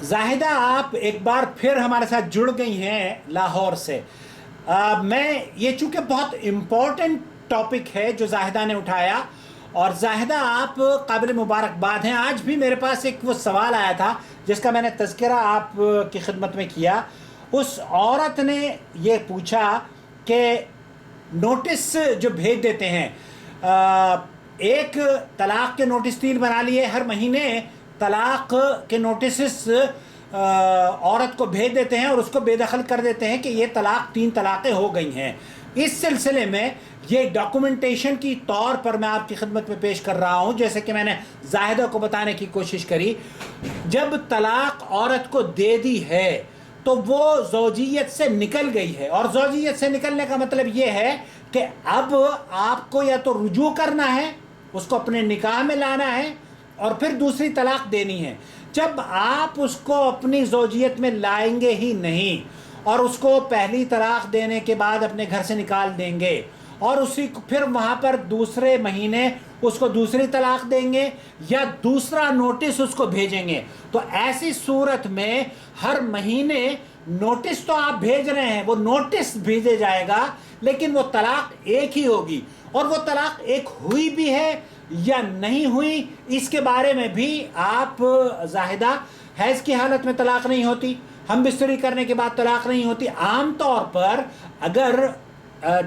زاہدہ آپ ایک بار پھر ہمارے ساتھ جڑ گئی ہیں لاہور سے۔ میں یہ چونکہ بہت امپورٹنٹ ٹاپک ہے جو زاہدہ نے اٹھایا، اور زاہدہ آپ قابل مبارکباد ہیں۔ آج بھی میرے پاس ایک وہ سوال آیا تھا جس کا میں نے تذکرہ آپ کی خدمت میں کیا۔ اس عورت نے یہ پوچھا کہ نوٹس جو بھیج دیتے ہیں، ایک طلاق کے نوٹس 3 بنا لیے، ہر مہینے طلاق کے نوٹسز عورت کو بھیج دیتے ہیں اور اس کو بے دخل کر دیتے ہیں کہ یہ 3 طلاقیں ہو گئی ہیں۔ اس سلسلے میں یہ ڈاکومنٹیشن کی طور پر میں آپ کی خدمت میں پیش کر رہا ہوں، جیسے کہ میں نے زاہدہ کو بتانے کی کوشش کری۔ جب طلاق عورت کو دے دی ہے تو وہ زوجیت سے نکل گئی ہے، اور زوجیت سے نکلنے کا مطلب یہ ہے کہ اب آپ کو یا تو رجوع کرنا ہے، اس کو اپنے نکاح میں لانا ہے، اور پھر دوسری طلاق دینی ہے۔ جب آپ اس کو اپنی زوجیت میں لائیں گے ہی نہیں، اور اس کو پہلی طلاق دینے کے بعد اپنے گھر سے نکال دیں گے، اور اسی کو پھر وہاں پر دوسرے مہینے اس کو دوسری طلاق دیں گے یا دوسرا نوٹس اس کو بھیجیں گے، تو ایسی صورت میں ہر مہینے نوٹس تو آپ بھیج رہے ہیں، وہ نوٹس بھیجے جائے گا، لیکن وہ طلاق ایک ہی ہوگی۔ اور وہ طلاق ایک ہوئی بھی ہے یا نہیں ہوئی، اس کے بارے میں بھی آپ زاہدہ، حیض کی حالت میں طلاق نہیں ہوتی، ہم بستری کرنے کے بعد طلاق نہیں ہوتی۔ عام طور پر اگر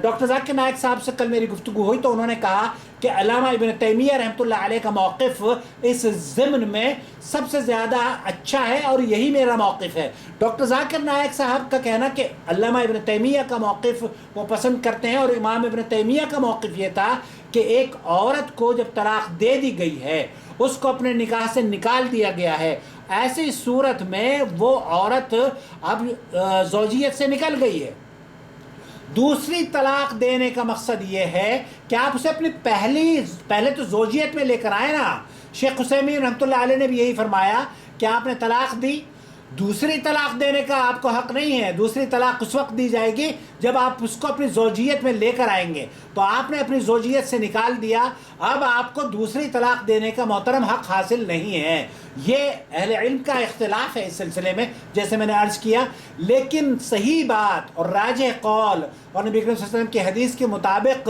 ڈاکٹر ذاکر نائک صاحب سے کل میری گفتگو ہوئی تو انہوں نے کہا کہ علامہ ابن تیمیہ رحمۃ اللہ علیہ کا موقف اس ضمن میں سب سے زیادہ اچھا ہے، اور یہی میرا موقف ہے۔ ڈاکٹر ذاکر نائک صاحب کا کہنا کہ علامہ ابن تیمیہ کا موقف وہ پسند کرتے ہیں، اور امام ابن تیمیہ کا موقف یہ تھا کہ ایک عورت کو جب طلاق دے دی گئی ہے، اس کو اپنے نکاح سے نکال دیا گیا ہے، ایسی صورت میں وہ عورت اب زوجیت سے نکل گئی ہے۔ دوسری طلاق دینے کا مقصد یہ ہے کہ آپ اسے اپنی پہلے تو زوجیت میں لے کر آئے نا۔ شیخ عثیمین رحمۃ اللہ علیہ نے بھی یہی فرمایا کہ آپ نے طلاق دی، دوسری طلاق دینے کا آپ کو حق نہیں ہے۔ دوسری طلاق اس وقت دی جائے گی جب آپ اس کو اپنی زوجیت میں لے کر آئیں گے، تو آپ نے اپنی زوجیت سے نکال دیا، اب آپ کو دوسری طلاق دینے کا محترم حق حاصل نہیں ہے۔ یہ اہل علم کا اختلاف ہے اس سلسلے میں، جیسے میں نے عرض کیا، لیکن صحیح بات اور راجح قول اور نبی کریم صلی اللہ علیہ وسلم کی حدیث کے مطابق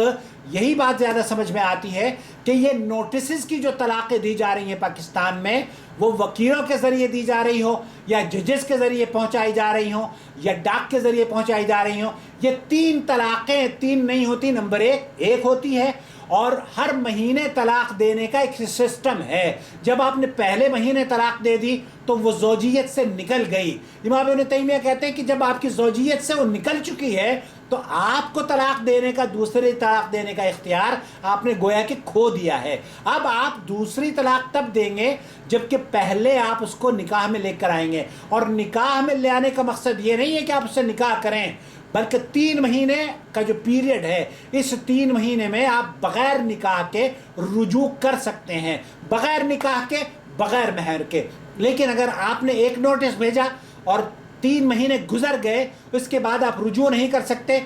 یہی بات زیادہ سمجھ میں آتی ہے کہ یہ نوٹسز کی جو طلاقیں دی جا رہی ہیں پاکستان میں، وہ وکیلوں کے ذریعے دی جا رہی ہو، یا ججز کے ذریعے پہنچائی جا رہی ہوں، یا ڈاک کے ذریعے پہنچائی جا رہی ہوں، یہ 3 طلاقیں 3 نہیں ہوتی، نمبر 1 ہوتی ہے، اور ہر مہینے طلاق دینے کا ایک سسٹم ہے۔ جب آپ نے پہلے مہینے طلاق دے دی تو وہ زوجیت سے نکل گئی۔ امام ابن تیمیہ کہتے ہیں کہ جب آپ کی زوجیت سے وہ نکل چکی ہے تو آپ کو طلاق دینے کا، دوسری طلاق دینے کا اختیار آپ نے گویا کہ کھو دیا ہے۔ اب آپ دوسری طلاق تب دیں گے جبکہ پہلے آپ اس کو نکاح میں لے کر آئیں گے، اور نکاح میں لے آنے کا مقصد یہ نہیں ہے کہ آپ اس سے نکاح کریں، بلکہ 3 مہینے کا جو پیریڈ ہے، اس 3 مہینے میں آپ بغیر نکاح کے رجوع کر سکتے ہیں، بغیر نکاح کے، بغیر مہر کے۔ لیکن اگر آپ نے ایک نوٹس بھیجا اور 3 مہینے گزر گئے، اس کے بعد آپ رجوع نہیں کر سکتے،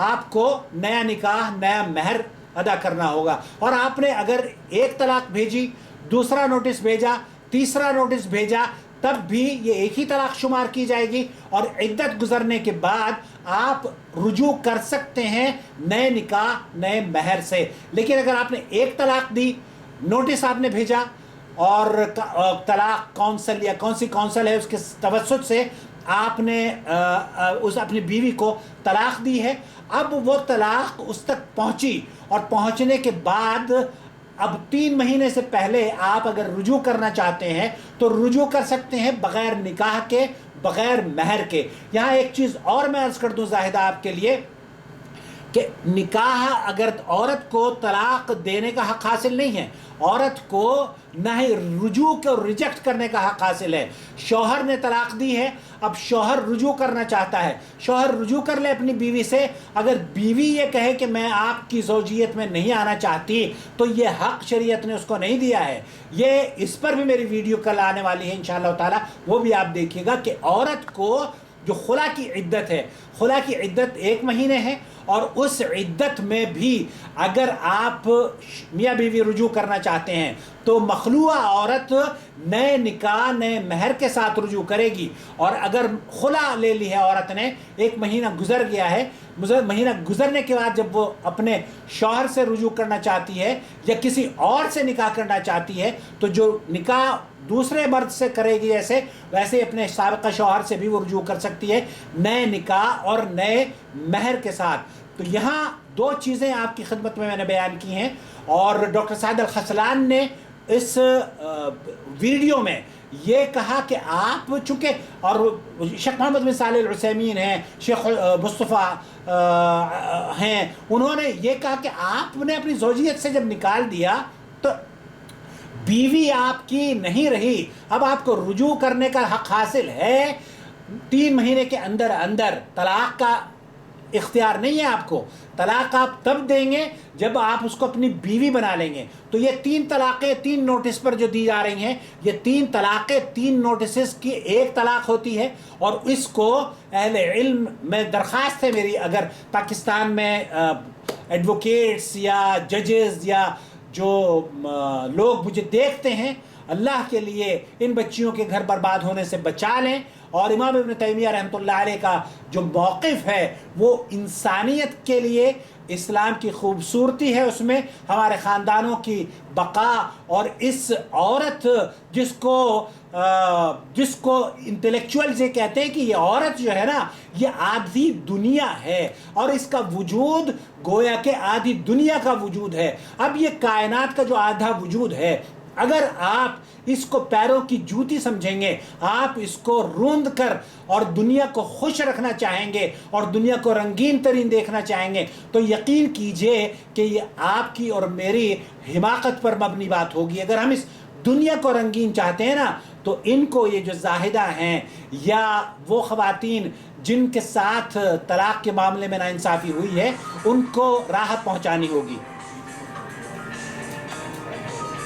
آپ کو نیا نکاح، نیا مہر ادا کرنا ہوگا۔ اور آپ نے اگر ایک طلاق بھیجی، دوسرا نوٹس بھیجا، تیسرا نوٹس بھیجا، تب بھی یہ ایک ہی طلاق شمار کی جائے گی، اور عدت گزرنے کے بعد آپ رجوع کر سکتے ہیں نئے نکاح، نئے مہر سے۔ لیکن اگر آپ نے ایک طلاق دی، نوٹس آپ نے بھیجا، اور طلاق کونسل یا کون سی کونسل ہے اس کے توسط سے آپ نے اپنی بیوی کو طلاق دی ہے، اب وہ طلاق اس تک پہنچی، اور پہنچنے کے بعد اب 3 مہینے سے پہلے آپ اگر رجوع کرنا چاہتے ہیں تو رجوع کر سکتے ہیں بغیر نکاح کے، بغیر مہر کے۔ یہاں ایک چیز اور میں عرض کر دوں زاہدہ آپ کے لیے، کہ نکاح، اگر عورت کو طلاق دینے کا حق حاصل نہیں ہے، عورت کو نہ ہی رجوع کو ریجیکٹ کرنے کا حق حاصل ہے۔ شوہر نے طلاق دی ہے، اب شوہر رجوع کرنا چاہتا ہے، شوہر رجوع کر لے اپنی بیوی سے۔ اگر بیوی یہ کہے کہ میں آپ کی زوجیت میں نہیں آنا چاہتی تو یہ حق شریعت نے اس کو نہیں دیا ہے۔ یہ اس پر بھی میری ویڈیو کل آنے والی ہے انشاءاللہ تعالی، وہ بھی آپ دیکھیے گا کہ عورت کو جو خلا کی عدت ہے، خلا کی عدت 1 مہینے ہے، اور اس عدت میں بھی اگر آپ میاں بیوی رجوع کرنا چاہتے ہیں تو مخلوع عورت نئے نکاح نئے مہر کے ساتھ رجوع کرے گی. اور اگر خلا لے لی ہے عورت نے، ایک مہینہ گزر گیا ہے، مہینہ گزرنے کے بعد جب وہ اپنے شوہر سے رجوع کرنا چاہتی ہے یا کسی اور سے نکاح کرنا چاہتی ہے، تو جو نکاح دوسرے مرد سے کرے گی ویسے اپنے سابقہ شوہر سے بھی وہ رجوع کر سکتی ہے، نئے نکاح اور نئے مہر کے ساتھ. تو یہاں دو چیزیں آپ کی خدمت میں نے بیان کی ہیں، اور ڈاکٹر سعد الخسلان نے اس ویڈیو میں یہ کہا کہ آپ چونکہ، اور شیخ محمد بن صالح العثیمین ہیں، شیخ مصطفیٰ ہیں، انہوں نے یہ کہا کہ آپ نے اپنی زوجیت سے جب نکال دیا تو بیوی آپ کی نہیں رہی، اب آپ کو رجوع کرنے کا حق حاصل ہے. 3 مہینے کے اندر اندر طلاق کا اختیار نہیں ہے آپ کو. طلاق آپ تب دیں گے جب آپ اس کو اپنی بیوی بنا لیں گے. تو یہ 3 طلاقیں 3 نوٹس پر جو دی جا رہی ہیں، یہ 3 طلاقیں 3 نوٹسز کی ایک طلاق ہوتی ہے. اور اس کو اہل علم میں درخواست ہے میری، اگر پاکستان میں ایڈوکیٹس یا ججز یا جو لوگ مجھے دیکھتے ہیں، اللہ کے لیے ان بچیوں کے گھر برباد ہونے سے بچا لیں. اور امام ابن تیمیہ رحمۃ اللہ علیہ کا جو موقف ہے وہ انسانیت کے لیے، اسلام کی خوبصورتی ہے اس میں، ہمارے خاندانوں کی بقا، اور اس عورت جس کو انٹلیکچوئلز یہ کہتے ہیں کہ یہ عورت جو ہے نا یہ آدھی دنیا ہے، اور اس کا وجود گویا کہ آدھی دنیا کا وجود ہے. اب یہ کائنات کا جو آدھا وجود ہے، اگر آپ اس کو پیروں کی جوتی سمجھیں گے، آپ اس کو روند کر اور دنیا کو خوش رکھنا چاہیں گے اور دنیا کو رنگین ترین دیکھنا چاہیں گے، تو یقین کیجئے کہ یہ آپ کی اور میری حماقت پر مبنی بات ہوگی. اگر ہم اس دنیا کو رنگین چاہتے ہیں نا، تو ان کو یہ جو زاہدہ ہیں یا وہ خواتین جن کے ساتھ طلاق کے معاملے میں ناانصافی ہوئی ہے، ان کو راحت پہنچانی ہوگی.